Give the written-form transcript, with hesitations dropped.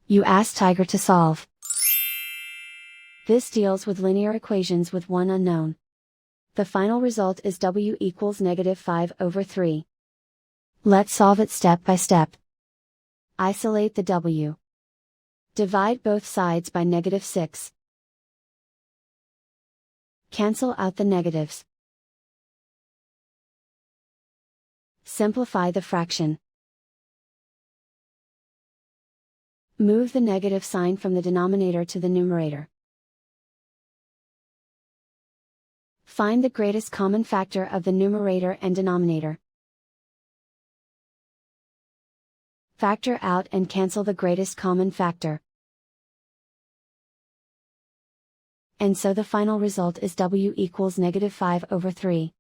You ask Tiger to solve. This deals with linear equations with one unknown. The final result is w equals -5/3. Let's solve it step by step. Isolate the w. Divide both sides by -6. Cancel out the negatives. Simplify the fraction. Move the negative sign from the denominator to the numerator. Find the greatest common factor of the numerator and denominator. Factor out and cancel the greatest common factor. And so the final result is w equals -5/3.